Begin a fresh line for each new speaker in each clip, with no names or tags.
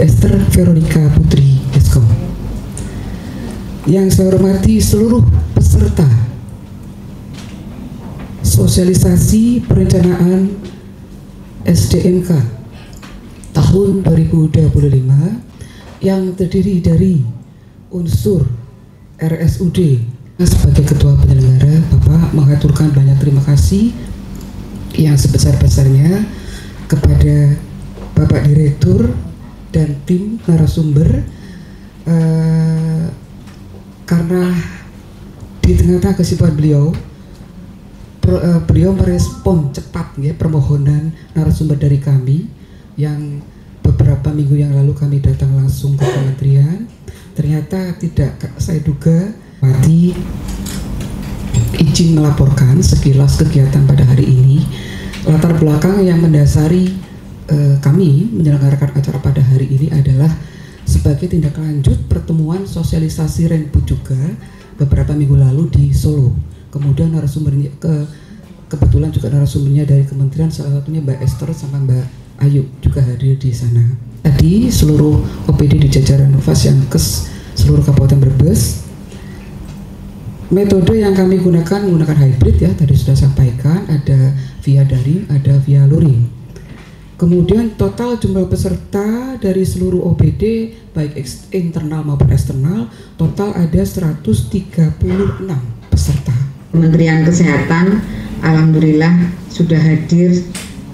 Esther Veronica Putri Eskom. Yang saya hormati seluruh peserta sosialisasi perencanaan SDMK tahun 2025 yang terdiri dari unsur RSUD. Sebagai ketua penyelenggara, Bapak mengaturkan banyak terima kasih yang sebesar-besarnya kepada Bapak Direktur dan tim narasumber, karena di tengah-tengah kesibukan beliau merespon cepat ya permohonan narasumber dari kami yang beberapa minggu yang lalu kami datang langsung ke kementerian. Ternyata tidak saya duga mati izin melaporkan sekilas kegiatan pada hari ini. Latar belakang yang mendasari kami menyelenggarakan acara pada hari ini adalah sebagai tindak lanjut pertemuan sosialisasi Renpu juga beberapa minggu lalu di Solo. Kemudian narasumbernya kebetulan juga narasumbernya dari kementerian, salah satunya Mbak Esther sama Mbak Ayu juga hadir di sana. Tadi seluruh OPD di jajaran Novas yang seluruh Kabupaten Brebes. Metode yang kami gunakan menggunakan hybrid ya, tadi sudah sampaikan, ada via daring, ada via luring. Kemudian total jumlah peserta dari seluruh OPD baik internal maupun eksternal total ada 136 peserta.
Kementerian Kesehatan alhamdulillah sudah hadir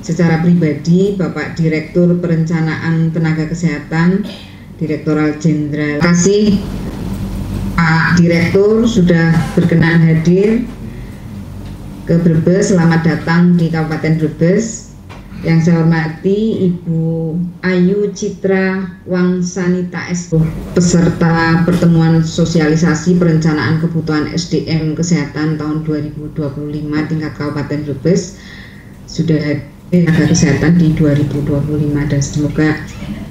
secara pribadi Bapak Direktur Perencanaan Tenaga Kesehatan Direktorat Jenderal. Terima kasih Pak Direktur sudah berkenan hadir ke Brebes. Selamat datang di Kabupaten Brebes. Yang saya hormati Ibu Ayu Citra Wangsanita Eskom, peserta pertemuan sosialisasi perencanaan kebutuhan SDM Kesehatan tahun 2025 tingkat Kabupaten Brebes, sudah hadir tenaga kesehatan di 2025, dan semoga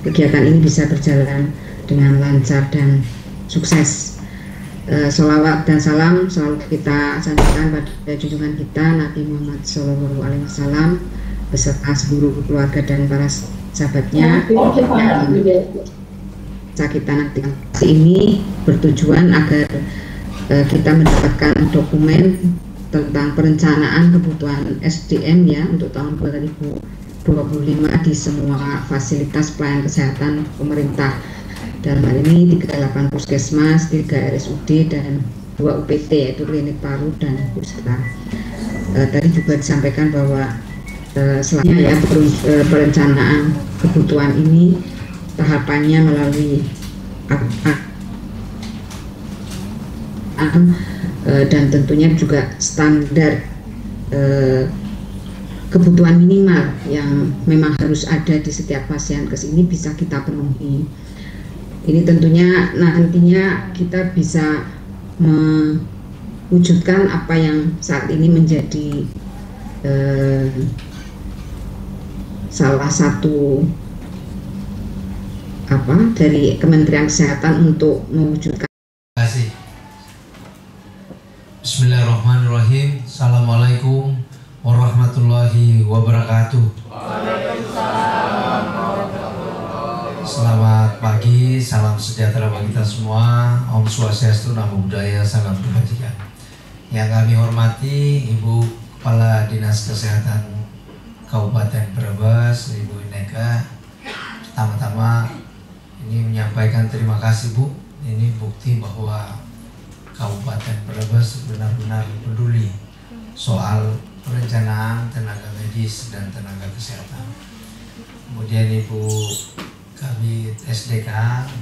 kegiatan ini bisa berjalan dengan lancar dan sukses. Sholawat dan salam selalu kita sanjungan pada junjungan kita Nabi Muhammad SAW beserta seluruh keluarga dan para sahabatnya yang kita nanti. Ini bertujuan agar kita mendapatkan dokumen tentang perencanaan kebutuhan SDM ya untuk tahun 2025 di semua fasilitas pelayanan kesehatan pemerintah. Dalam hal ini 38 puskesmas, 3 RSUD, dan 2 UPT yaitu klinik paru dan pusat. Tadi juga disampaikan bahwa selanjutnya ya perencanaan kebutuhan ini tahapannya melalui dan tentunya juga standar kebutuhan minimal yang memang harus ada di setiap pasien ini bisa kita penuhi. Ini tentunya nantinya kita bisa mewujudkan apa yang saat ini menjadi salah satu dari Kementerian Kesehatan untuk mewujudkan.
Terima kasih. Bismillahirrahmanirrahim. Assalamualaikum warahmatullahi wabarakatuh. Selamat pagi, salam sejahtera bagi kita semua. Om Swastiastu, Namo Buddhaya, salam kebajikan. Yang kami hormati Ibu Kepala Dinas Kesehatan Kabupaten Brebes, Ibu Ineka. Pertama-tama ini menyampaikan terima kasih Bu. Ini bukti bahwa Kabupaten Brebes benar-benar peduli soal perencanaan tenaga medis dan tenaga kesehatan. Kemudian Ibu kami SDK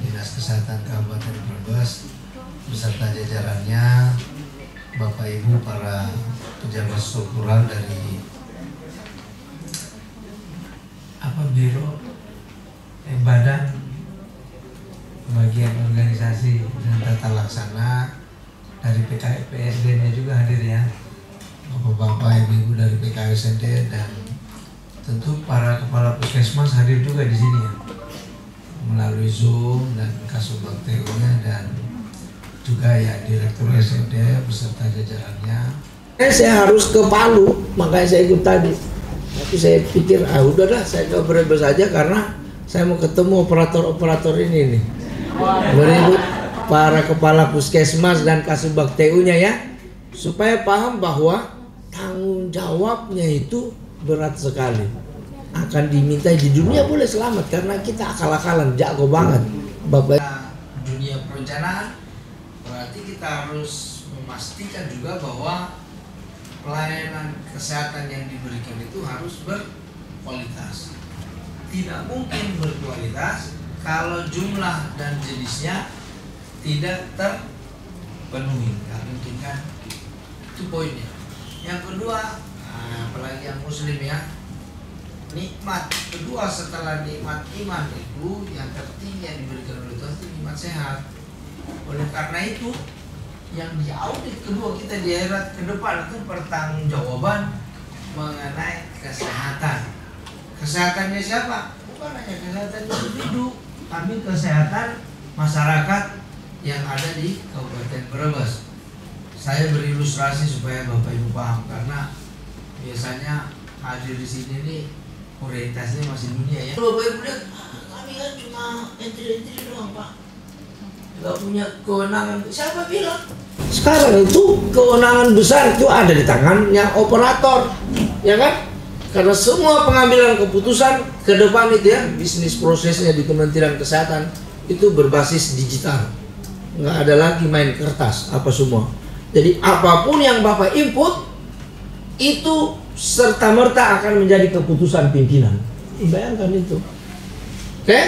Dinas Kesehatan Kabupaten Brebes beserta jajarannya, Bapak Ibu para pejabat struktural dari biro badan bagian organisasi dan tata laksana dari PSD-nya juga hadir ya, Bapak-bapak Ibu dari PKWSD, dan tentu para kepala puskesmas hadir juga di sini ya, melalui Zoom dan Kasubag TU-nya, dan juga ya Direktur SMD beserta jajarannya.
Saya harus ke Palu, makanya saya ikut tadi. Tapi saya pikir udahlah saya ke Brebes saja karena
Saya mau ketemu operator-operator ini nih. Berikut para kepala puskesmas dan kasubag TU-nya ya, supaya paham bahwa tanggung jawabnya itu berat sekali. Akan diminta di dunia boleh selamat karena kita akal-akalan, jago banget. Bapak dunia perencanaan, berarti kita harus memastikan juga bahwa pelayanan kesehatan yang diberikan itu harus berkualitas. Tidak mungkin berkualitas kalau jumlah dan jenisnya tidak terpenuhi. Nggak mungkin kan? Itu poinnya. Yang kedua, apalagi yang muslim ya, nikmat kedua setelah nikmat iman itu yang tertinggi yang diberikan oleh Tuhan itu nikmat sehat. Oleh karena itu yang diaudit kedua kita di akhirat ke depan itu pertanggungjawaban mengenai kesehatan. Kesehatannya siapa? Bukan hanya kesehatan individu, tapi kesehatan masyarakat yang ada di Kabupaten Brebes. Saya berilustrasi supaya Bapak Ibu paham, karena biasanya hadir di sini nih orientasinya masih dunia ya. Bapak Ibu lihat, kami kan cuma entry doang Pak, nggak punya kewenangan. Siapa bilang? Sekarang itu kewenangan besar itu ada di tangannya operator, ya kan? Karena semua pengambilan keputusan ke depan itu ya, bisnis prosesnya di Kementerian Kesehatan itu berbasis digital. Nggak ada lagi main kertas apa semua. Jadi apapun yang Bapak input itu serta-merta akan menjadi keputusan pimpinan. Bayangkan itu. Oke?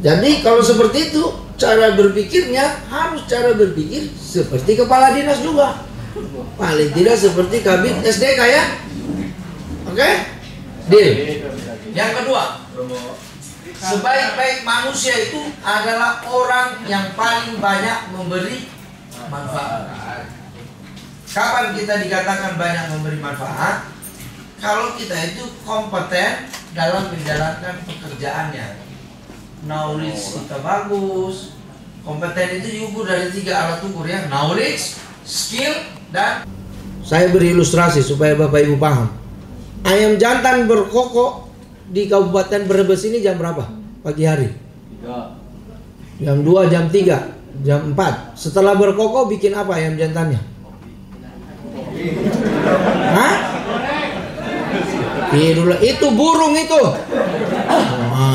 Jadi kalau seperti itu, cara berpikirnya harus cara berpikir seperti kepala dinas juga. Paling tidak seperti kabin SDK ya. Oke? Deal. Yang kedua, sebaik-baik manusia itu adalah orang yang paling banyak memberi manfaat. Kapan kita dikatakan banyak memberi manfaat? Kalau kita itu kompeten dalam menjalankan pekerjaannya. Knowledge kita bagus. Kompeten itu diukur dari 3 alat ukur ya. Knowledge, skill, dan saya beri ilustrasi supaya Bapak Ibu paham. Ayam jantan berkokok di Kabupaten Brebes ini jam berapa? Pagi hari? Jam 2, jam 3, jam 4. Setelah berkokok bikin apa ayam jantannya? Hah? Itu burung itu.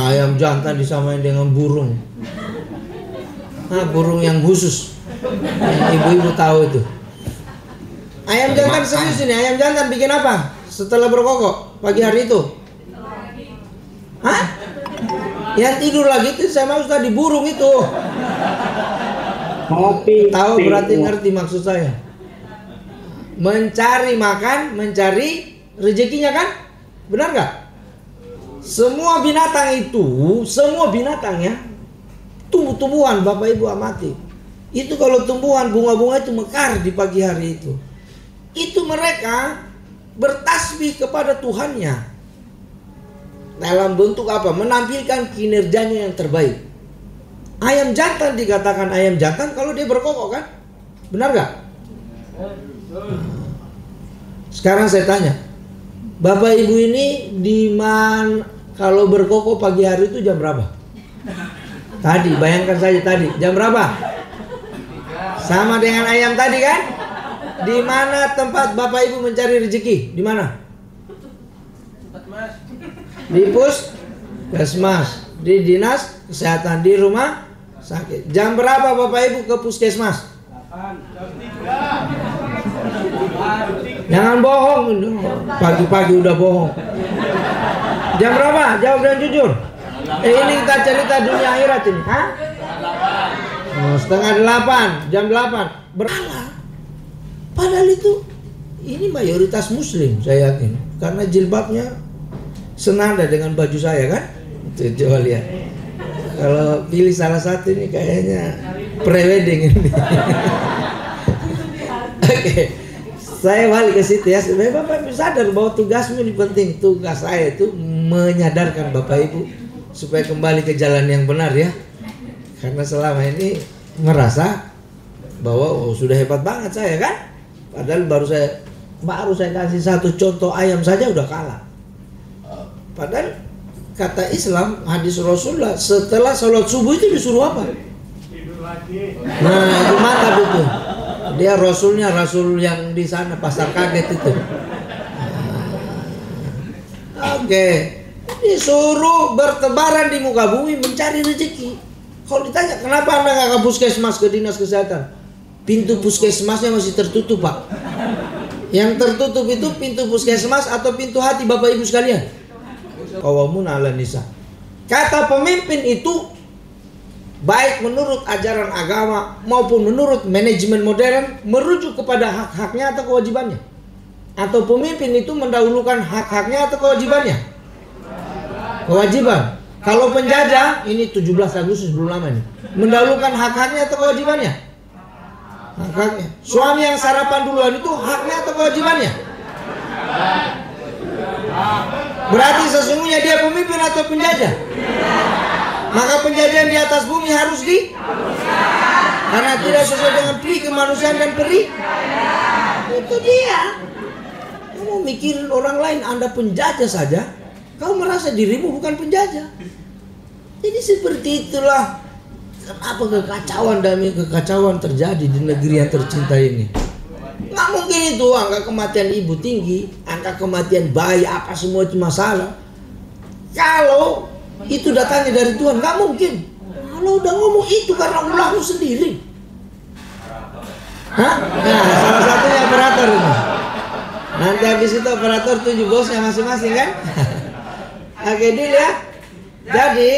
Ayam jantan disamain dengan burung. Burung yang khusus. Ibu-ibu tahu itu. Ayam jantan serius ini. Ayam jantan bikin apa setelah berkokok pagi hari itu? Hah? Yang tidur lagi itu saya maksud tadi burung itu. Tahu berarti ngerti maksud saya. Mencari makan, mencari rezekinya kan? Benar nggak? Semua binatang itu, semua binatang ya, tumbuh-tumbuhan Bapak Ibu amati. Itu kalau tumbuhan bunga-bunga itu mekar di pagi hari itu mereka bertasbih kepada Tuhannya. Dalam bentuk apa? Menampilkan kinerjanya yang terbaik. Ayam jantan dikatakan ayam jantan kalau dia berkokok kan? Benar gak? Sekarang saya tanya, Bapak Ibu ini di mana kalau berkokok pagi hari itu jam berapa? Tadi, bayangkan saja tadi, jam berapa? Sama dengan ayam tadi kan? Di mana tempat Bapak Ibu mencari rezeki? Di mana? Di puskesmas, di dinas kesehatan, di rumah sakit. Jam berapa Bapak Ibu ke puskesmas? Jangan bohong, pagi-pagi udah bohong. Jam berapa? Jawab dengan jujur. Ini kita cerita dunia akhirat ini. Hah? 7:30, jam 8 beralah. Padahal itu ini mayoritas muslim saya yakin, karena jilbabnya senada dengan baju saya kan. Itu coba lihat. Kalau pilih salah satu ini kayaknya pre-wedding ini. Oke. Saya balik ke situ ya, supaya Bapak Ibu sadar bahwa tugasmu ini penting. Tugas saya itu menyadarkan Bapak Ibu supaya kembali ke jalan yang benar ya. Karena selama ini merasa bahwa sudah hebat banget saya kan. Padahal baru saya kasih satu contoh ayam saja udah kalah. Padahal
kata Islam, hadis Rasulullah, setelah sholat subuh itu disuruh apa? Nah, itu mantap itu. Dia rasulnya rasul yang di sana pasar kaget itu. Oke, disuruh bertebaran di muka bumi mencari rezeki. Kalau ditanya kenapa anda nggak ke puskesmas, ke dinas kesehatan, pintu puskesmasnya masih tertutup pak. Yang tertutup itu pintu puskesmas atau pintu hati bapak ibu sekalian. Qawwamuna 'alan nisa. Kata pemimpin itu baik menurut ajaran agama maupun menurut manajemen modern merujuk kepada hak-haknya atau kewajibannya. Atau pemimpin itu mendahulukan hak-haknya atau kewajibannya? Kewajiban. Kalau penjajah, ini 17 Agustus belum lama nih, mendahulukan hak-haknya atau kewajibannya? Hak-haknya. Suami yang sarapan duluan itu haknya atau kewajibannya? Berarti sesungguhnya dia pemimpin atau penjajah? Maka penjajahan di atas bumi harus karena tidak sesuai dengan pri kemanusiaan dan peri. Itu dia. Kamu mikirin orang lain, anda penjajah saja, kamu merasa dirimu bukan penjajah. Jadi seperti itulah kenapa kekacauan terjadi di negeri yang tercinta ini. Nggak mungkin itu angka kematian ibu tinggi, angka kematian bayi apa semua itu masalah. Kalau itu datangnya dari Tuhan, nggak mungkin. Kalau udah ngomong itu karena ulahmu sendiri. Hah? Nah, salah satunya operator ini. Nanti habis itu operator 7 bosnya masing-masing kan? Oke, deal ya. Jadi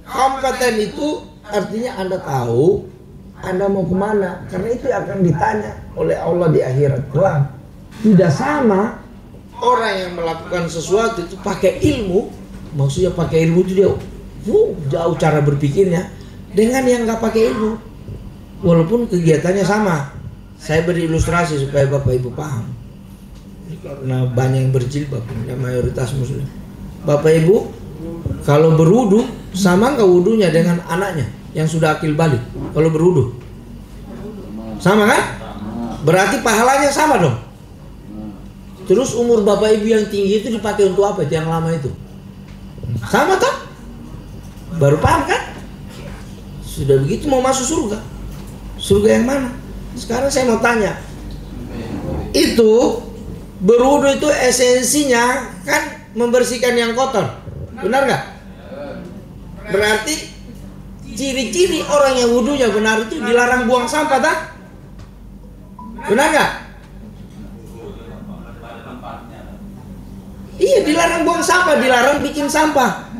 kompeten itu artinya anda tahu anda mau kemana, karena itu akan ditanya oleh Allah di akhirat kelak. Tidak sama orang yang melakukan sesuatu itu pakai ilmu. Maksudnya pakai ilmu itu dia jauh cara berpikirnya dengan yang nggak pakai ilmu, walaupun kegiatannya sama. Saya beri ilustrasi supaya bapak ibu paham. Karena banyak yang berjilbab, ya mayoritas muslim. Bapak ibu kalau berwudu sama nggak wudunya dengan anaknya yang sudah akil balik? Kalau berwudu sama kan? Berarti pahalanya sama dong. Terus umur bapak ibu yang tinggi itu dipakai untuk apa? Itu yang lama itu sama toh? Baru paham kan? Sudah begitu mau masuk surga. Surga yang mana? Sekarang saya mau tanya, itu berwudu itu esensinya kan membersihkan yang kotor, benar nggak? Berarti ciri-ciri orang yang wudunya benar itu dilarang buang sampah, tak? Benar nggak? Iya, dilarang buang sampah, dilarang bikin sampah.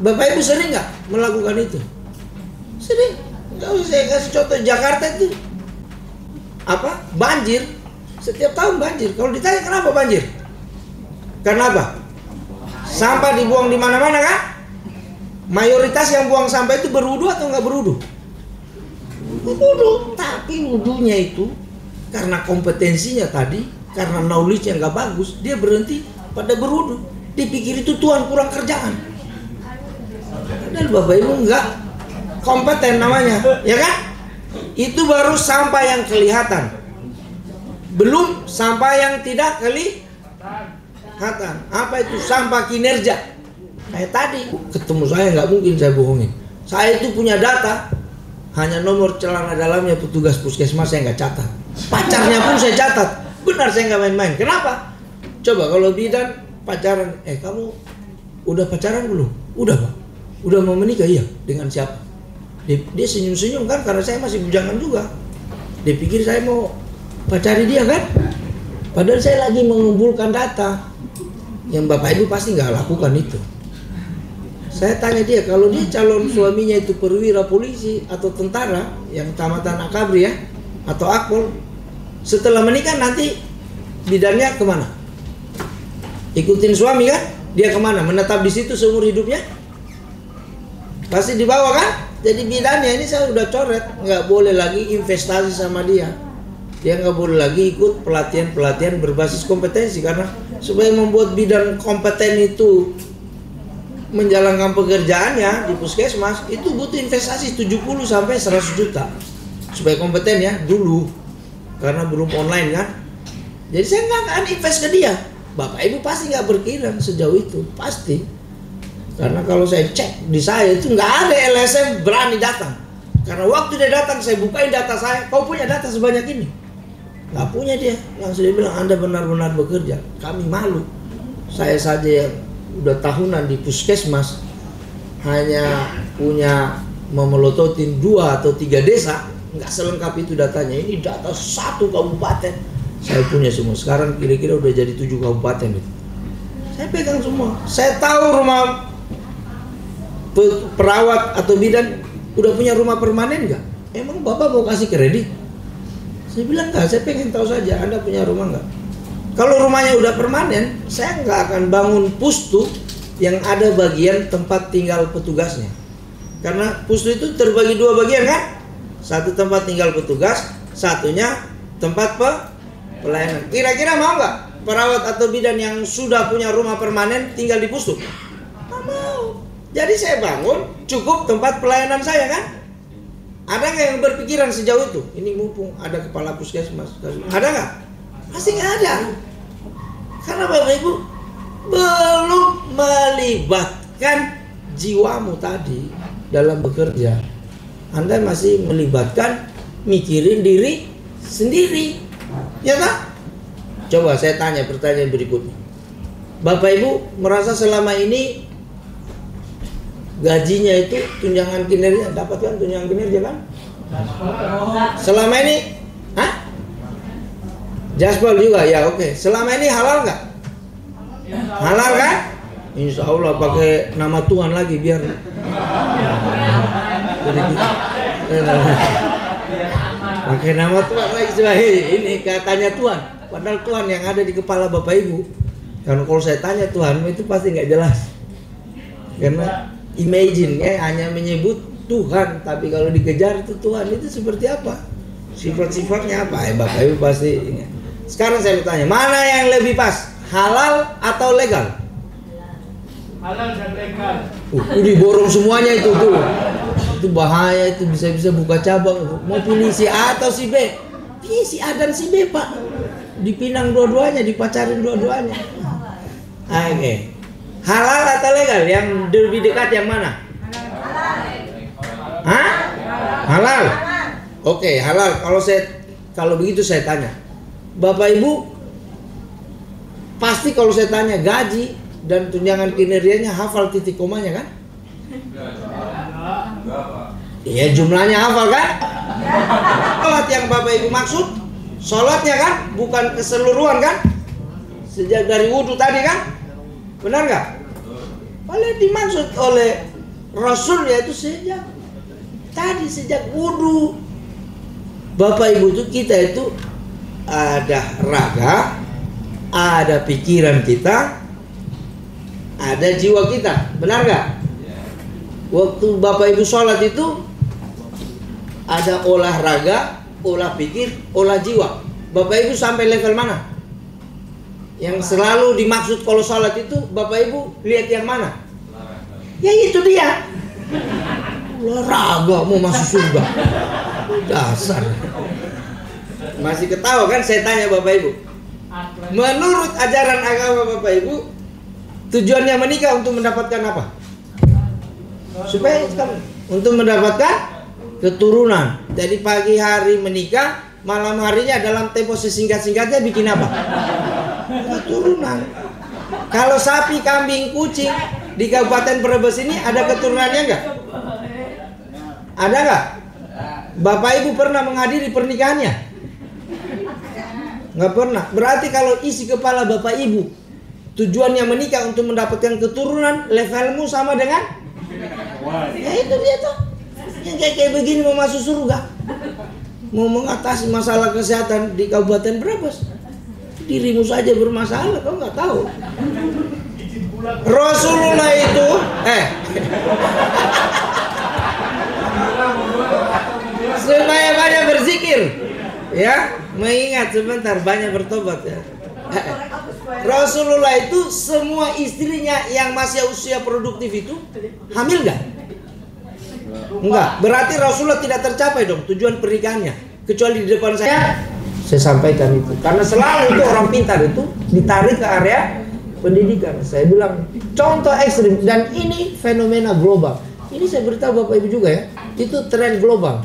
Bapak ibu sering nggak melakukan itu? Sering. Kalau saya kasih contoh Jakarta itu apa? Banjir. Setiap tahun banjir. Kalau ditanya kenapa banjir? Karena apa? Sampah dibuang di mana-mana kan? Mayoritas yang buang sampah itu berwudu atau nggak berwudu? Berwudu. Tapi wudunya itu karena kompetensinya tadi, karena knowledge-nya nggak bagus, dia berhenti pada berwudu. Dipikir itu Tuhan kurang kerjaan. Padahal bapak ibu nggak kompeten namanya, ya kan? Itu baru sampah yang kelihatan, belum sampah yang tidak kelihatan. Apa itu? Sampah kinerja. Kayak tadi ketemu saya, nggak mungkin saya bohongin. Saya itu punya data, hanya nomor celana dalamnya petugas puskesmas saya nggak catat. Pacarnya pun saya catat. Benar, saya nggak main-main. Kenapa? Coba kalau bidan pacaran, kamu udah pacaran belum? Udah pak. Udah mau menikah? Iya. Dengan siapa? Dia senyum-senyum kan, karena saya masih bujangan juga. Dia pikir saya mau pacari dia kan? Padahal saya lagi mengumpulkan data. Yang bapak ibu pasti nggak lakukan itu. Saya tanya dia, kalau dia calon suaminya itu perwira polisi atau tentara yang tamatan akabri ya, atau akpol, setelah menikah nanti bidannya kemana? Ikutin suami kan? Dia kemana? Menetap di situ seumur hidupnya? Pasti dibawa kan? Jadi bidannya ini saya udah coret, nggak boleh lagi investasi sama dia. Dia nggak boleh lagi ikut pelatihan-pelatihan berbasis kompetensi, karena supaya membuat bidan kompeten itu menjalankan pekerjaannya di puskesmas itu butuh investasi 70 sampai 100 juta supaya kompeten ya dulu, karena belum online kan. Jadi saya nggak akan invest ke dia. Bapak ibu pasti nggak berkira sejauh itu, pasti. Karena kalau saya cek di saya itu nggak ada LSM berani datang. Karena waktu dia datang saya bukain data saya, kau punya data sebanyak ini? Nggak punya dia. Langsung dia bilang, Anda benar-benar bekerja. Kami malu. Saya saja yang udah tahunan di puskesmas hanya punya memelototin 2 atau 3 desa, nggak selengkap itu datanya. Ini data 1 kabupaten saya punya semua. Sekarang kira-kira udah jadi 7 kabupaten itu. Saya pegang semua. Saya tahu rumah perawat atau bidan udah punya rumah permanen nggak? Emang Bapak mau kasih kredit? Saya bilang nggak, saya pengen tahu saja Anda punya rumah nggak? Kalau rumahnya udah permanen, saya nggak akan bangun pustu yang ada bagian tempat tinggal petugasnya. Karena pustu itu terbagi 2 bagian kan? Satu tempat tinggal petugas, satunya tempat pelayanan. Kira-kira mau nggak perawat atau bidan yang sudah punya rumah permanen tinggal di pustu? Nggak mau. Jadi saya bangun cukup tempat pelayanan saya kan? Ada nggak yang berpikiran sejauh itu? Ini mumpung ada kepala puskesmas. Ada nggak? Pasti nggak ada. Karena Bapak Ibu belum melibatkan jiwamu tadi dalam bekerja. Anda masih melibatkan mikirin diri sendiri. Ya tak? Coba saya tanya pertanyaan berikutnya. Bapak Ibu merasa selama ini gajinya itu tunjangan kinerja, dapat kan tunjangan kinerja kan? Selama ini, hah? Jaspol juga ya, oke. Selama ini halal nggak? Halal kan? Insya Allah pakai nama Tuhan lagi biar. Pakai nama Tuhan lagi ini katanya Tuhan. Padahal Tuhan yang ada di kepala Bapak Ibu. Karena kalau saya tanya Tuhan itu pasti nggak jelas. Karena imagine hanya menyebut Tuhan, tapi kalau dikejar itu Tuhan itu seperti apa? Sifat-sifatnya apa? Bapak Ibu pasti ingat. Sekarang saya bertanya, mana yang lebih pas? Halal atau legal?
Halal dan legal.
Ini borong semuanya itu tuh. Itu bahaya, itu bisa-bisa buka cabang. Mau pilih si A atau si B? Pilih si A dan si B, Pak. Dipinang dua-duanya, dipacarin dua-duanya. Oke. Halal atau legal? Yang lebih dekat yang mana? Hah? Halal. Oke, halal. Kalau begitu saya tanya, Bapak Ibu pasti kalau saya tanya gaji dan tunjangan kinerjanya hafal titik komanya kan? Iya, jumlahnya hafal kan? Sholat yang Bapak Ibu maksud, sholatnya kan? Bukan keseluruhan kan? Sejak dari wudhu tadi kan? Benar nggak? Oleh dimaksud oleh Rasul yaitu sejak wudhu. Bapak Ibu itu kita itu ada raga, ada pikiran kita, ada jiwa kita. Benar nggak? Waktu Bapak Ibu sholat itu ada olah raga, olah pikir, olah jiwa. Bapak Ibu sampai level mana? Yang selalu dimaksud kalau sholat itu Bapak Ibu lihat yang mana? Ya itu dia. Olahraga mau masuk surga. Dasar. Masih ketawa kan saya tanya Bapak Ibu. Menurut ajaran agama Bapak Ibu, tujuannya menikah untuk mendapatkan apa? Supaya untuk mendapatkan keturunan. Jadi pagi hari menikah, malam harinya dalam tempo sesingkat-singkatnya bikin apa? Keturunan. Kalau sapi, kambing, kucing di Kabupaten Brebes ini ada keturunannya enggak? Ada enggak? Bapak Ibu pernah menghadiri pernikahannya? Enggak pernah. Berarti kalau isi kepala Bapak Ibu tujuannya menikah untuk mendapatkan keturunan, levelmu sama dengan? Ya itu dia tuh. Yang kayak begini mau masuk surga, mau mengatasi masalah kesehatan di Kabupaten Brebes, dirimu saja bermasalah, kau nggak tahu. Rasulullah itu supaya banyak berzikir, ya, mengingat sebentar banyak bertobat ya. Rasulullah itu semua istrinya yang masih usia produktif itu hamil nggak? Enggak. Berarti Rasulullah tidak tercapai dong tujuan pernikahannya. Kecuali di depan saya sampaikan itu. Karena selalu itu orang pintar itu ditarik ke area pendidikan. Saya bilang contoh ekstrim, dan ini fenomena global. Ini saya beritahu Bapak Ibu juga ya, itu tren global.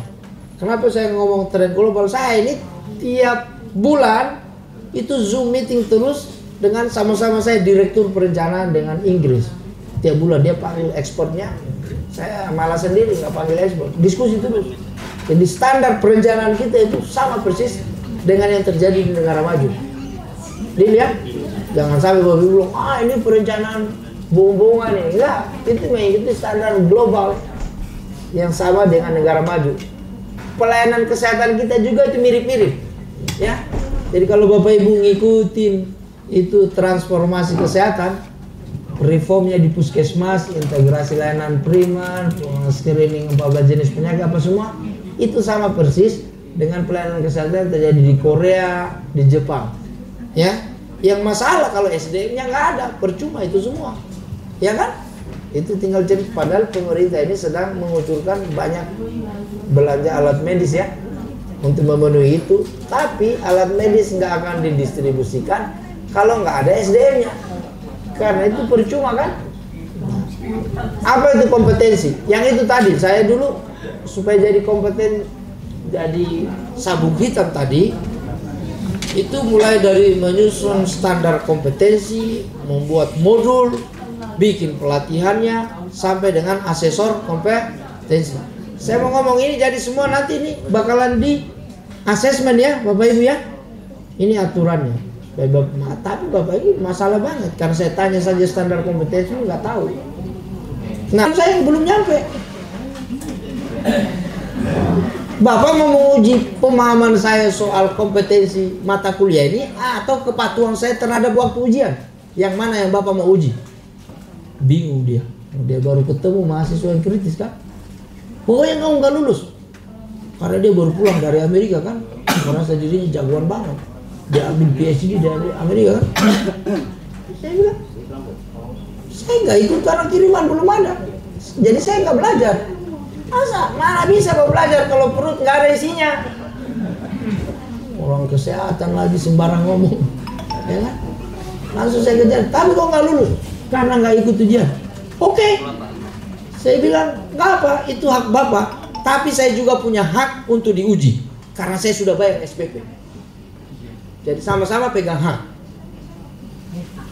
Kenapa saya ngomong tren global? Saya ini tiap bulan itu Zoom meeting terus dengan sama-sama saya direktur perencanaan dengan Inggris. Tiap bulan dia panggil ekspornya, saya malah sendiri nggak panggil ekspor, diskusi terus. Jadi standar perencanaan kita itu sama persis dengan yang terjadi di negara maju. Dilihat, jangan sampai Bapak Ibu bilang, ini perencanaan bohong-bohongan ini. Enggak, itu mengikuti standar global yang sama dengan negara maju. Pelayanan kesehatan kita juga itu mirip-mirip, ya. Jadi kalau Bapak Ibu ngikutin itu transformasi kesehatan, reformnya di puskesmas, integrasi layanan primer, screening 14 jenis penyakit apa semua, itu sama persis dengan pelayanan kesehatan yang terjadi di Korea, di Jepang, ya. Yang masalah kalau SDM-nya nggak ada, percuma itu semua, ya kan? Itu tinggal cerita. Padahal pemerintah ini sedang mengucurkan banyak belanja alat medis ya untuk memenuhi itu, tapi alat medis nggak akan didistribusikan kalau nggak ada SDM-nya, karena itu percuma kan? Apa itu kompetensi? Yang itu tadi saya dulu supaya jadi kompeten, jadi sabuk hitam tadi, itu mulai dari menyusun standar kompetensi, membuat modul, bikin pelatihannya, sampai dengan asesor kompetensi. Saya mau ngomong ini jadi semua nanti ini bakalan di asesmen ya Bapak Ibu ya. Ini aturannya. Tapi Bapak Ibu masalah banget karena saya tanya saja standar kompetensi nggak tahu. Nah saya belum nyampe. Bapak mau menguji pemahaman saya soal kompetensi mata kuliah ini atau kepatuhan saya terhadap waktu ujian? Yang mana yang Bapak mau uji? Bingung dia. Dia baru ketemu mahasiswa yang kritis kan? Pokoknya kamu nggak lulus. Karena dia baru pulang dari Amerika kan? Merasa dirinya jagoan banget. Dia ambil PhD dari Amerika kan? Saya bilang, saya nggak ikut karena kiriman belum ada. Jadi saya nggak belajar. Masa? Mana bisa mau belajar kalau perut nggak ada isinya? Orang kesehatan lagi sembarang ngomong, ya kan? Langsung saya kejar. Tapi kok nggak lulus? Karena nggak ikut ujian. Oke. Saya bilang nggak apa, itu hak Bapak. Tapi saya juga punya hak untuk diuji karena saya sudah bayar SPP. Jadi sama-sama pegang hak.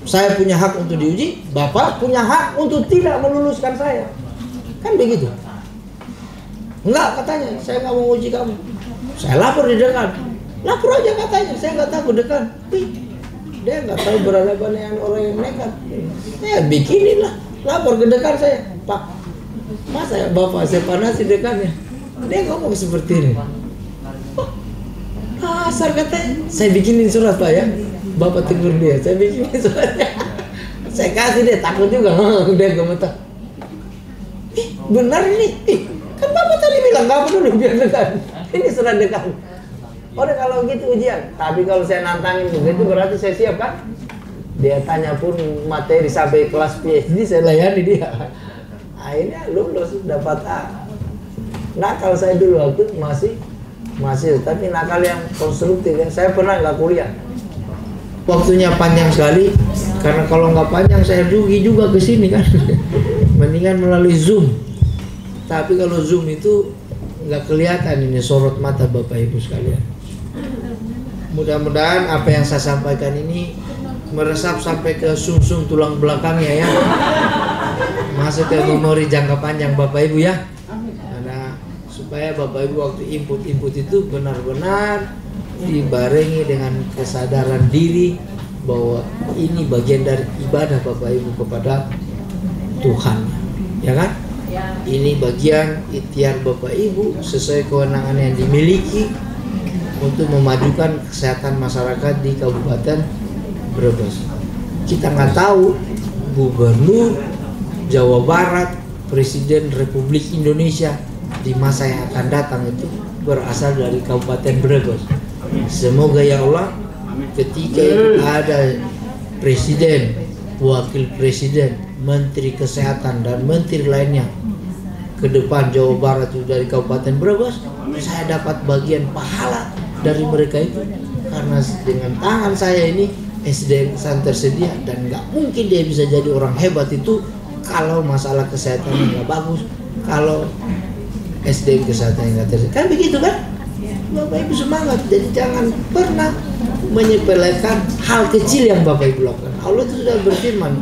Saya punya hak untuk diuji, Bapak punya hak untuk tidak meluluskan saya. Kan begitu. Enggak, katanya, saya nggak mau uji kamu. Saya lapor di dekan. Lapor aja katanya, saya nggak takut dekan. Dia nggak tahu berhadapan dengan orang yang nekat. Saya bikinin lah, lapor ke dekan saya. Pak, masa ya Bapak saya panasi dekannya? Dia ngomong seperti ini. Asal katanya, saya bikinin surat Pak ya. Bapak tegur dia, saya bikinin suratnya. Saya kasih dia, takut juga. Dia gemetar. Benar ini. Kan Bapak tadi bilang kamu dulu biar dekan. Ini surat dekan. Udah kalau gitu ujian. Tapi kalau saya nantangin begitu berarti saya siap kan? Dia tanya pun materi sampai kelas PhD saya layani dia. Akhirnya lulus dapat A. Nakal saya dulu waktu masih tapi nakal yang konstruktif ya. Saya pernah nggak kuliah. Waktunya panjang sekali karena kalau nggak panjang saya rugi juga ke sini kan. Mendingan melalui Zoom. Tapi kalau Zoom itu nggak kelihatan ini sorot mata Bapak Ibu sekalian. Mudah-mudahan apa yang saya sampaikan ini meresap sampai ke sumsum tulang belakangnya ya. Masuk ke memori jangka panjang Bapak Ibu ya. Karena supaya Bapak Ibu waktu input itu benar-benar dibarengi dengan kesadaran diri bahwa ini bagian dari ibadah Bapak Ibu kepada Tuhan. Ya kan? Ini bagian ikhtiar Bapak Ibu sesuai kewenangan yang dimiliki untuk memajukan kesehatan masyarakat di Kabupaten Brebes. Kita nggak tahu Gubernur Jawa Barat, Presiden Republik Indonesia di masa yang akan datang itu berasal dari Kabupaten Brebes. Semoga ya Allah ketika itu ada Presiden, Wakil Presiden, Menteri Kesehatan dan Menteri lainnya ke depan Jawa Barat itu dari Kabupaten Brebes, saya dapat bagian pahala dari mereka itu karena dengan tangan saya ini SDM tersedia, dan nggak mungkin dia bisa jadi orang hebat itu kalau masalah kesehatannya nggak bagus, kalau SDM kesehatan nggak tersedia. Kan begitu kan? Bapak Ibu semangat, jadi jangan pernah menyepelekan hal kecil yang Bapak Ibu lakukan. Allah itu sudah berfirman,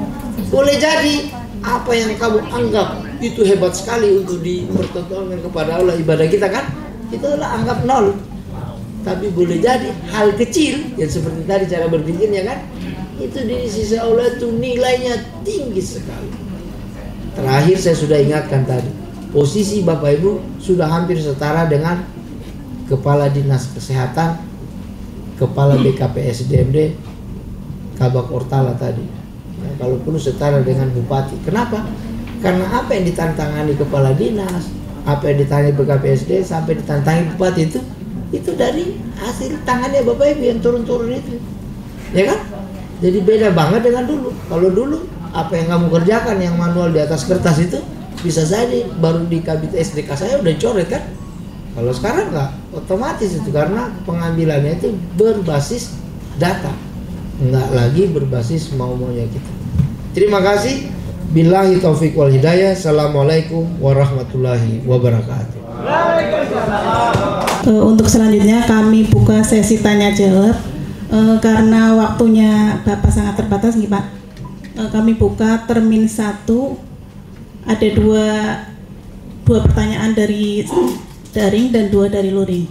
boleh jadi apa yang kamu anggap itu hebat sekali untuk dipertontonkan kepada Allah, ibadah kita kan, itu adalah anggap nol. Tapi boleh jadi hal kecil yang seperti tadi cara berpikirnya kan, itu di sisi Allah itu nilainya tinggi sekali. Terakhir saya sudah ingatkan tadi, posisi Bapak Ibu sudah hampir setara dengan Kepala Dinas Kesehatan, Kepala BKPSDMD, Kabak Ortala tadi. Nah, kalau perlu setara dengan Bupati. Kenapa? Karena apa yang ditantangani Kepala Dinas, apa yang ditanya BKPSD sampai ditantangi Bupati itu dari hasil tangannya Bapak Ibu yang turun-turun itu. Ya kan? Jadi beda banget dengan dulu. Kalau dulu apa yang kamu kerjakan yang manual di atas kertas itu bisa jadi baru di kabit SDK saya udah coret kan? Kalau sekarang enggak, otomatis itu karena pengambilannya itu berbasis data, enggak lagi berbasis mau-maunya kita. Terima kasih. Billahi taufiq wal hidayah. Assalamualaikum warahmatullahi wabarakatuh.
Untuk selanjutnya kami buka sesi tanya jawab. Karena waktunya Bapak sangat terbatas nih Pak. Kami buka termin 1. Ada dua pertanyaan dari daring dan 2 dari luring.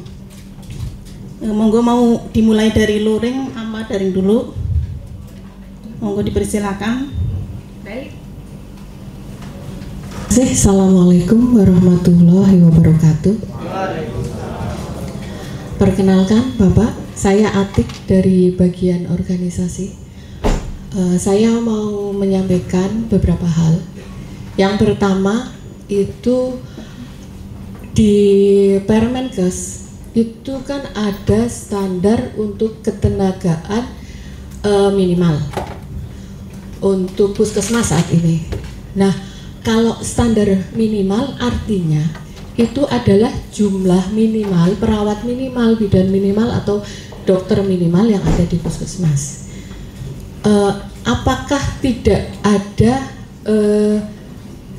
Monggo mau dimulai dari luring sama daring dulu. Monggo dipersilakan. Baik.
Assalamualaikum warahmatullahi wabarakatuh. Perkenalkan Bapak, saya Atik dari bagian organisasi. Saya mau menyampaikan beberapa hal. Yang pertama itu di Permenkes itu kan ada standar untuk ketenagaan minimal untuk puskesmas saat ini. Nah, kalau standar minimal artinya itu adalah jumlah minimal, perawat minimal, bidan minimal atau dokter minimal yang ada di puskesmas. Apakah tidak ada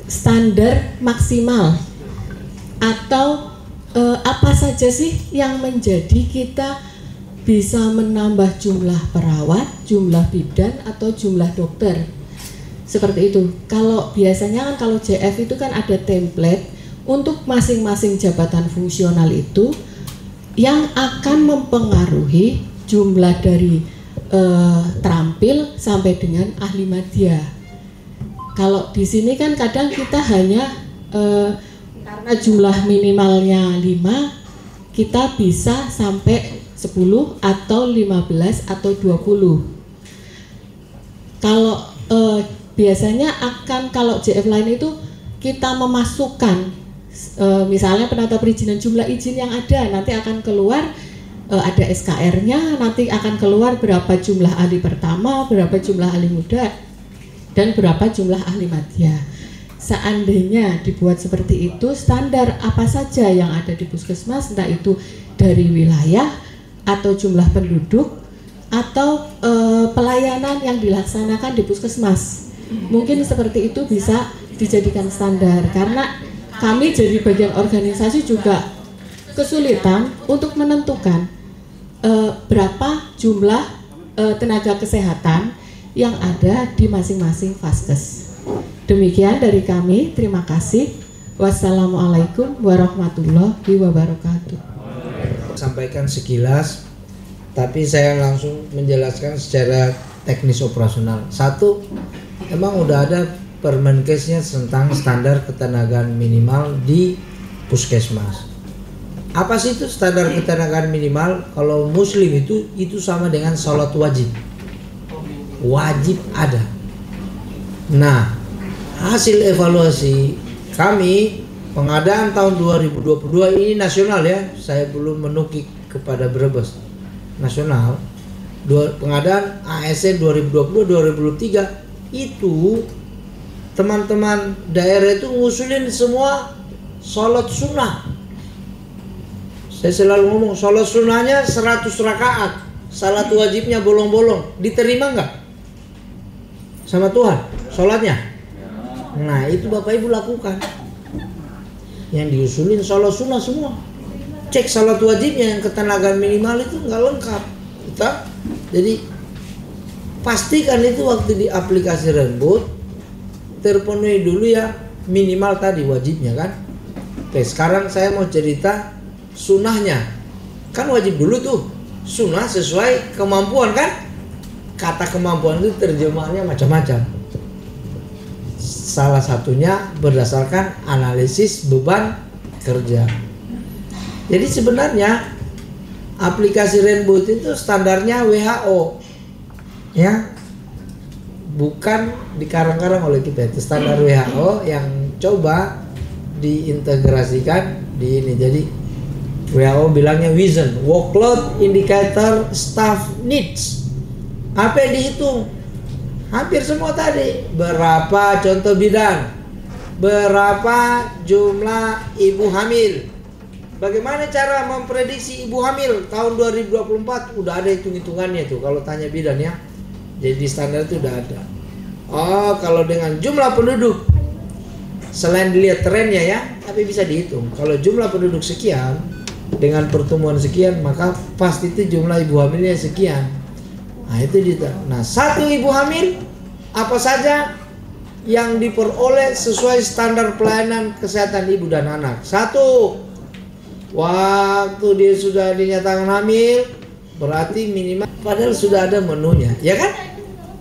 standar maksimal? Atau apa saja sih yang menjadi kita bisa menambah jumlah perawat, jumlah bidan, atau jumlah dokter? Seperti itu. Kalau biasanya kan kalau JF itu kan ada template untuk masing-masing jabatan fungsional itu yang akan mempengaruhi jumlah dari terampil sampai dengan ahli madya. Kalau di sini kan kadang kita hanya karena jumlah minimalnya 5, kita bisa sampai 10 atau 15 atau 20. Kalau biasanya akan kalau JF lain itu kita memasukkan misalnya penata perizinan jumlah izin yang ada, nanti akan keluar ada SKR-nya, nanti akan keluar berapa jumlah ahli pertama, berapa jumlah ahli muda, dan berapa jumlah ahli madya. Seandainya dibuat seperti itu, standar apa saja yang ada di puskesmas, entah itu dari wilayah atau jumlah penduduk atau pelayanan yang dilaksanakan di puskesmas, mungkin seperti itu bisa dijadikan standar. Karena kami jadi bagian organisasi juga kesulitan untuk menentukan berapa jumlah tenaga kesehatan yang ada di masing-masing vaskes. Demikian dari kami, terima kasih. Wassalamualaikum warahmatullahi wabarakatuh.
Sampaikan sekilas, tapi saya langsung menjelaskan secara teknis operasional. Satu, emang udah ada Permenkesnya tentang standar ketenagaan minimal di puskesmas. Apa sih itu standar ketenagaan minimal? Kalau muslim itu sama dengan sholat wajib. Wajib ada. Nah, hasil evaluasi kami pengadaan tahun 2022 ini nasional ya, saya belum menukik kepada Brebes, nasional. Pengadaan ASN 2020-2023 itu teman-teman daerah itu ngusulin semua sholat sunnah. Saya selalu ngomong sholat sunnahnya 100 rakaat salat wajibnya bolong-bolong, diterima nggak sama Tuhan sholatnya? Nah itu Bapak Ibu lakukan. Yang diusulin sholat sunnah semua. Cek salat wajibnya yang ketenagaan minimal itu nggak lengkap. Jadi pastikan itu waktu di aplikasi Renboot terpenuhi dulu ya minimal tadi wajibnya kan. Oke, sekarang saya mau cerita sunnahnya. Kan wajib dulu tuh. Sunnah sesuai kemampuan kan. Kata kemampuan itu terjemahannya macam-macam. Salah satunya berdasarkan analisis beban kerja. Jadi sebenarnya aplikasi Renboot itu standarnya WHO, ya, bukan dikarang-karang oleh kita. Itu standar WHO yang coba diintegrasikan di ini. Jadi WHO bilangnya vision, workload indicator, staff needs. Apa yang dihitung? Hampir semua tadi. Berapa contoh bidang? Berapa jumlah ibu hamil? Bagaimana cara memprediksi ibu hamil tahun 2024? Udah ada hitung-hitungannya tuh kalau tanya bidan ya. Jadi standar itu udah ada. Oh, kalau dengan jumlah penduduk, selain dilihat trennya ya, tapi bisa dihitung. Kalau jumlah penduduk sekian dengan pertumbuhan sekian, maka pasti itu jumlah ibu hamilnya sekian. Nah itu dia. Nah satu ibu hamil apa saja yang diperoleh sesuai standar pelayanan kesehatan ibu dan anak. Satu, waktu dia sudah dinyatakan hamil, berarti minimal padahal sudah ada menunya, ya kan?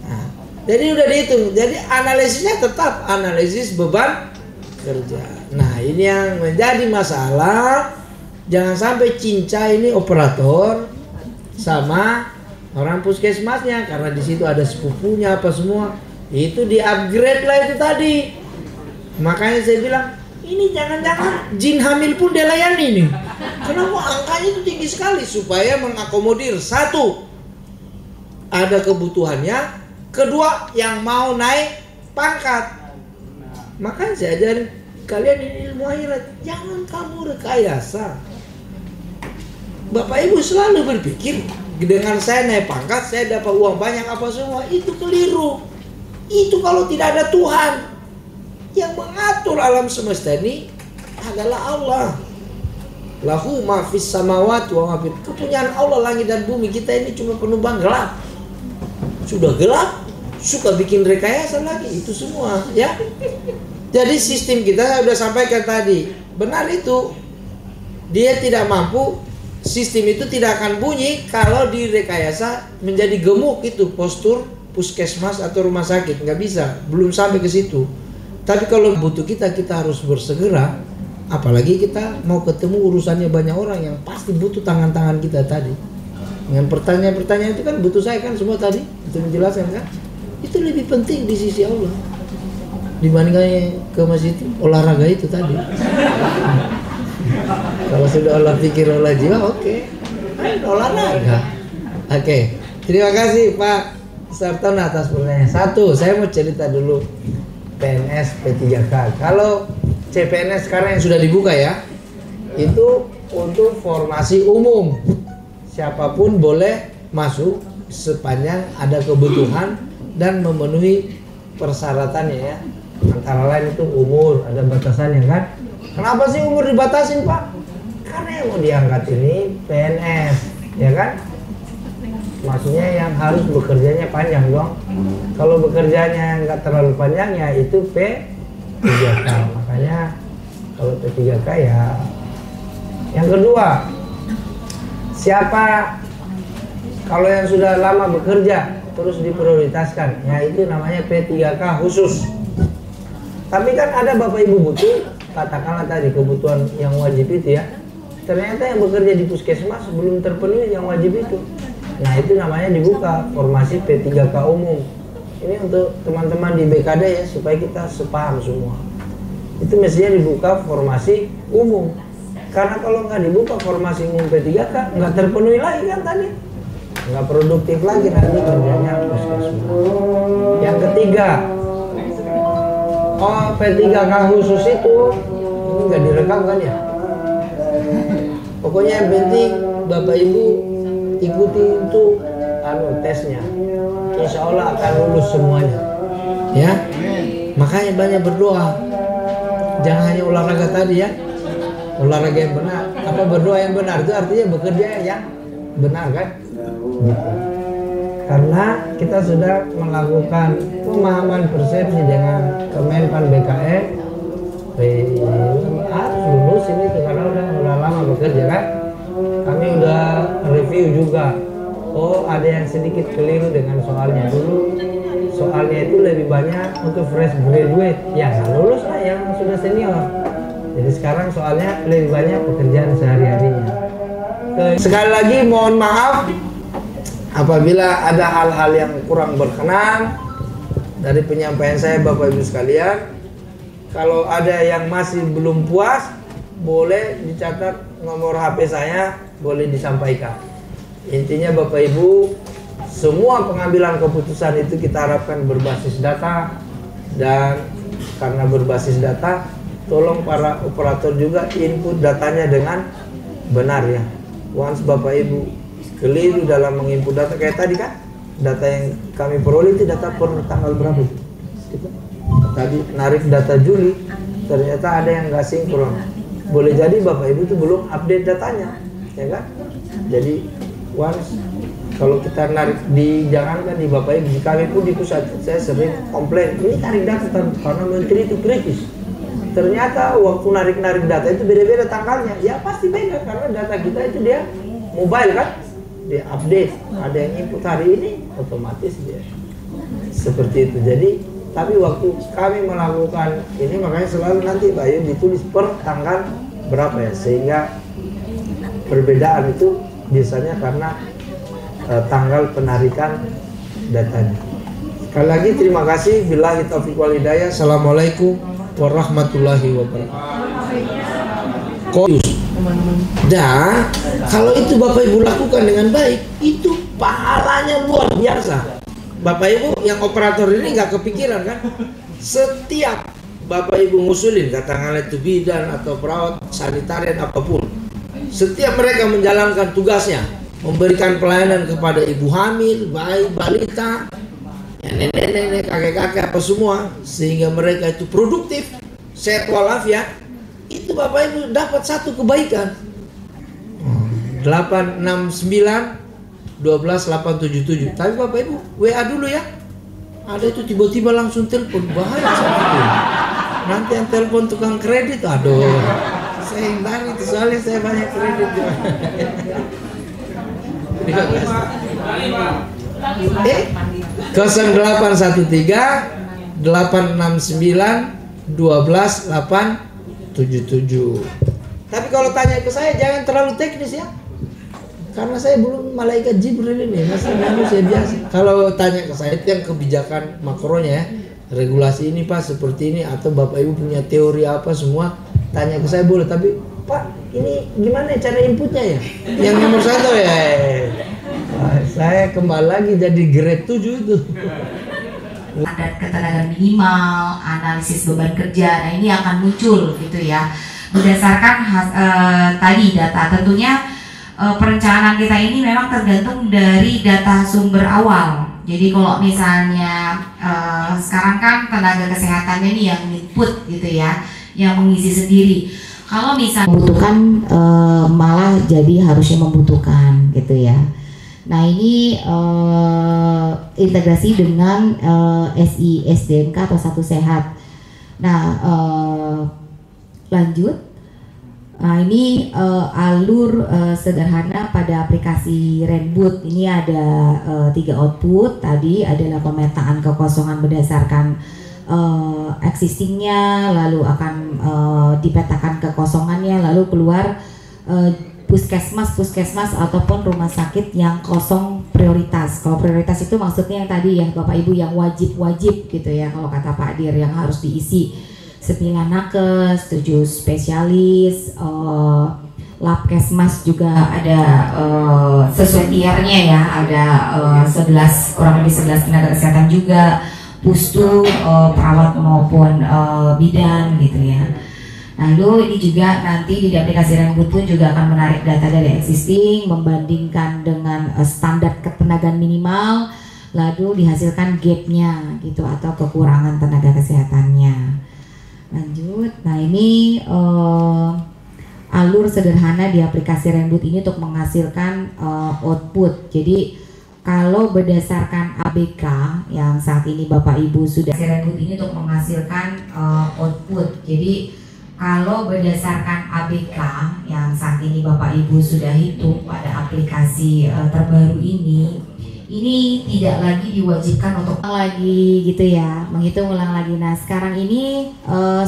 Nah, jadi udah dihitung. Jadi analisisnya tetap analisis beban kerja. Nah ini yang menjadi masalah. Jangan sampai cincai ini operator sama orang puskesmasnya, karena di situ ada sepupunya apa semua. Itu di upgrade lah itu tadi. Makanya saya bilang ini jangan-jangan jin hamil pun dilayani nih. Kenapa angkanya itu tinggi sekali? Supaya mengakomodir satu, ada kebutuhannya. Kedua, yang mau naik pangkat. Makanya saya ajarin kalian ini ilmu akhirat. Jangan kamu rekayasa. Bapak Ibu selalu berpikir dengan saya naik pangkat saya dapat uang banyak apa semua. Itu keliru. Itu kalau tidak ada Tuhan. Yang mengatur alam semesta ini adalah Allah. Lahu ma fis samawati wa ma fil. Kepunyaan Allah langit dan bumi. Kita ini cuma penumpang gelap. Sudah gelap, suka bikin rekayasa lagi. Itu semua, ya. Jadi sistem kita saya sudah sampaikan tadi. Benar itu. Dia tidak mampu. Sistem itu tidak akan bunyi kalau direkayasa menjadi gemuk itu postur puskesmas atau rumah sakit. Nggak bisa, belum sampai ke situ. Tapi kalau butuh kita harus bersegera. Apalagi kita mau ketemu urusannya banyak orang yang pasti butuh tangan-tangan kita tadi. Dengan pertanyaan-pertanyaan itu kan butuh saya kan semua tadi. Itu menjelaskan kan. Itu lebih penting di sisi Allah dibandingkan ke masjid olahraga itu tadi. Kalau sudah olah pikir olah jiwa, oke. Olahraga. Oke. Terima kasih Pak Sarton atas pertanyaan. Satu, saya mau cerita dulu PNS P3K. Kalau CPNS sekarang yang sudah dibuka ya, itu untuk formasi umum. Siapapun boleh masuk sepanjang ada kebutuhan dan memenuhi persyaratannya ya. Antara lain itu umur, ada batasannya kan. Kenapa sih umur dibatasin Pak? Karena yang mau diangkat ini PNS, ya kan? Maksudnya yang harus bekerjanya panjang dong. Kalau bekerjanya nggak terlalu panjang ya itu P3K. Makanya kalau P3K ya. Yang kedua, siapa kalau yang sudah lama bekerja terus diprioritaskan, ya itu namanya P3K khusus. Tapi kan ada Bapak Ibu butuh, katakanlah tadi kebutuhan yang wajib itu ya. Ternyata yang bekerja di puskesmas belum terpenuhi yang wajib itu. Nah itu namanya dibuka formasi P3K umum. Ini untuk teman-teman di BKD ya, supaya kita sepaham semua. Itu mestinya dibuka formasi umum. Karena kalau nggak dibuka formasi umum P3K, nggak terpenuhi lagi kan tadi. Nggak produktif lagi nanti kerjanya puskesmas. Yang ketiga, P3K khusus itu ini nggak direkam kan ya? Pokoknya yang penting Bapak Ibu ikuti itu tesnya, insya Allah akan lulus semuanya ya. Makanya banyak berdoa, jangan hanya olahraga tadi ya, olahraga yang benar, apa berdoa yang benar itu artinya bekerja yang benar kan gitu. Karena kita sudah melakukan pemahaman persepsi dengan Kemenpan BKN, harus lulus ini tuh, karena udah lama bekerja kan. Kami udah review juga, oh ada yang sedikit keliru dengan soalnya. Dulu soalnya itu lebih banyak untuk fresh graduate, ya nggak lulus lah yang sudah senior. Jadi sekarang soalnya lebih banyak pekerjaan sehari-harinya. Sekali lagi mohon maaf apabila ada hal-hal yang kurang berkenan dari penyampaian saya Bapak Ibu sekalian. Kalau ada yang masih belum puas, boleh dicatat nomor HP saya, boleh disampaikan. Intinya Bapak Ibu, semua pengambilan keputusan itu kita harapkan berbasis data, dan karena berbasis data, tolong para operator juga input datanya dengan benar ya. Once Bapak Ibu keliru dalam menginput data kayak tadi kan, data yang kami peroleh itu data per tanggal berapa itu? Tadi narik data Juli, ternyata ada yang nggak sinkron. Boleh jadi Bapak Ibu itu belum update datanya, ya kan? Jadi once kalau kita narik jangankan di Bapak Ibu, di kami pun di pusat saya sering komplain, ini tarik data karena menteri itu kritis. Ternyata waktu narik data itu beda-beda tanggalnya, ya pasti beda karena data kita itu dia mobile kan, dia update, ada yang input hari ini otomatis dia seperti itu. Jadi tapi waktu kami melakukan ini makanya selalu nanti Pak Yun ditulis per tanggal berapa ya, sehingga perbedaan itu biasanya karena tanggal penarikan datanya. Sekali lagi terima kasih. Billahi taufiq wal hidayah. Assalamualaikum warahmatullahi wabarakatuh. Dan kalau itu Bapak Ibu lakukan dengan baik, itu pahalanya luar biasa. Bapak Ibu yang operator ini nggak kepikiran kan? Setiap Bapak Ibu ngusulin, katakanlah itu bidan atau perawat, sanitarian apapun, setiap mereka menjalankan tugasnya, memberikan pelayanan kepada ibu hamil, bayi, balita, ya, nenek-nenek, kakek-kakek apa semua, sehingga mereka itu produktif, sehat walafiat, itu Bapak Ibu dapat satu kebaikan. 869 12877. Tapi Bapak Ibu WA dulu ya. Ada itu tiba-tiba langsung telepon, bahaya sekali. Nanti yang telepon tukang kredit, aduh. Saya hindari itu soalnya saya banyak kredit. Terima kasih. 0813 869 12877. Tapi kalau tanya ke saya jangan terlalu teknis ya. Karena saya belum malaikat Jibril ini, masih manusia biasa. Kalau tanya ke saya itu yang kebijakan makronya ya, regulasi ini Pak seperti ini, atau Bapak Ibu punya teori apa semua, tanya ke saya boleh. Tapi Pak ini gimana cara inputnya ya? Yang nomor 1 ya, saya kembali lagi jadi grade 7 itu.
Ada ketenagaan minimal, analisis beban kerja, nah ini akan muncul gitu ya. Berdasarkan tadi data tentunya. Perencanaan kita ini memang tergantung dari data sumber awal. Jadi kalau misalnya sekarang kan tenaga kesehatannya ini yang input gitu ya, yang mengisi sendiri. Kalau misalnya membutuhkan malah jadi harusnya membutuhkan gitu ya. Nah ini integrasi dengan SDMK atau Satu Sehat. Nah lanjut. Nah ini alur sederhana pada aplikasi Renboot. Ini ada 3 output. Tadi adalah pemetaan kekosongan berdasarkan existingnya, lalu akan dipetakan kekosongannya, lalu keluar puskesmas ataupun rumah sakit yang kosong prioritas. Kalau prioritas itu maksudnya yang tadi ya Bapak Ibu yang wajib gitu ya, kalau kata Pak Dir yang harus diisi. 9 nakes, 7 spesialis, labkesmas juga ada sesuai tiernya ya, ada 11 kurang lebih 11 tenaga kesehatan juga, pustu, perawat maupun bidan gitu ya. Lalu ini juga nanti di aplikasi Renbud pun juga akan menarik data dari existing, membandingkan dengan standar ketenagaan minimal, lalu dihasilkan gapnya gitu atau kekurangan tenaga kesehatannya. Lanjut, nah ini alur sederhana di aplikasi Renbud ini untuk menghasilkan output. Jadi kalau berdasarkan ABK yang saat ini Bapak Ibu sudah Renbud ini untuk menghasilkan output. Jadi kalau berdasarkan ABK yang saat ini Bapak Ibu sudah hitung pada aplikasi terbaru ini tidak lagi diwajibkan untuk lagi gitu ya, menghitung ulang lagi. Nah sekarang ini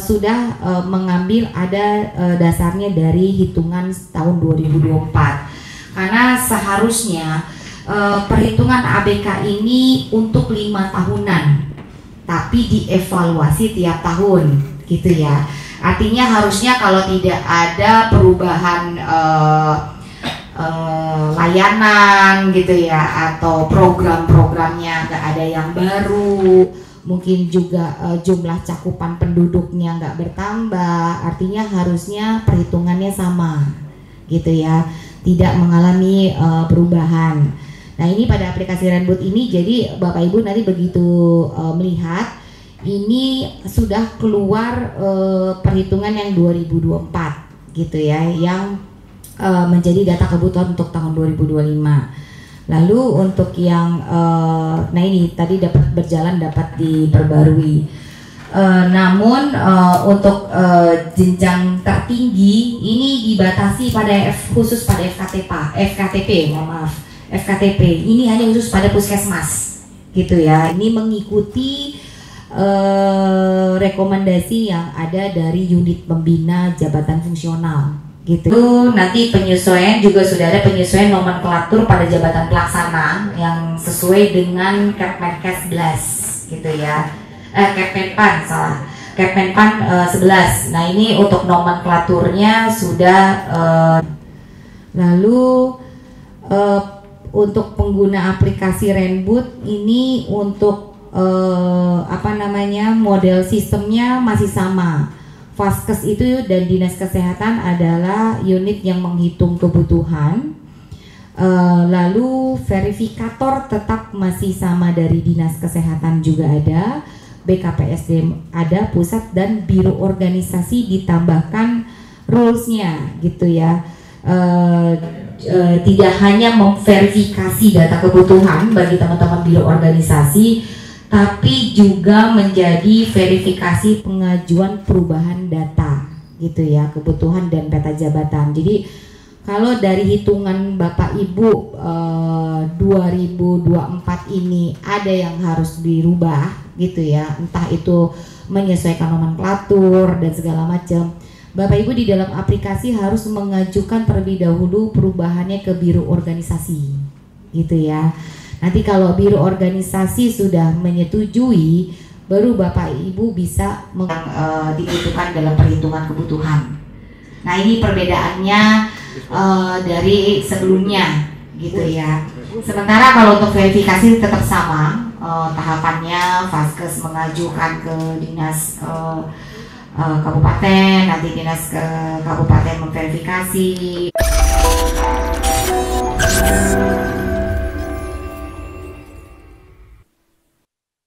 sudah mengambil ada dasarnya dari hitungan tahun 2024, karena seharusnya perhitungan ABK ini untuk 5 tahunan, tapi dievaluasi tiap tahun gitu ya. Artinya harusnya kalau tidak ada perubahan layanan gitu ya, atau program-programnya nggak ada yang baru, mungkin juga jumlah cakupan penduduknya nggak bertambah, artinya harusnya perhitungannya sama gitu ya, tidak mengalami perubahan. Nah ini pada aplikasi Renbud ini, jadi Bapak Ibu nanti begitu melihat ini sudah keluar perhitungan yang 2024 gitu ya, yang menjadi data kebutuhan untuk tahun 2025. Lalu untuk yang nah ini tadi dapat berjalan, dapat diperbarui. Namun untuk jenjang tertinggi ini dibatasi pada khusus pada FKTP, FKTP ini hanya khusus pada puskesmas gitu ya. Ini mengikuti rekomendasi yang ada dari unit pembina jabatan fungsional gitu. Nanti penyesuaian juga sudah ada penyesuaian nomenklatur pada jabatan pelaksana yang sesuai dengan Kepmenkes 11 gitu ya. Kepmenpan 11. Nah ini untuk nomenklaturnya sudah lalu untuk pengguna aplikasi Renbud ini untuk model sistemnya masih sama. Vaskes itu dan Dinas Kesehatan adalah unit yang menghitung kebutuhan. Lalu verifikator tetap masih sama dari Dinas Kesehatan juga ada, BKPSDM ada, pusat, dan biro organisasi ditambahkan rulesnya gitu ya. Tidak hanya memverifikasi data kebutuhan bagi teman-teman biro organisasi, tapi juga menjadi verifikasi pengajuan perubahan data gitu ya, kebutuhan dan peta jabatan. Jadi kalau dari hitungan Bapak Ibu 2024 ini ada yang harus dirubah gitu ya, entah itu menyesuaikan nomenklatur dan segala macam, Bapak Ibu di dalam aplikasi harus mengajukan terlebih dahulu perubahannya ke biro organisasi gitu ya. Nanti kalau biro organisasi sudah menyetujui, baru Bapak Ibu bisa dibutuhkan dalam perhitungan kebutuhan. Nah ini perbedaannya dari sebelumnya gitu ya. Sementara kalau untuk verifikasi tetap sama tahapannya, Vaskes mengajukan ke dinas kabupaten, nanti dinas kabupaten memverifikasi.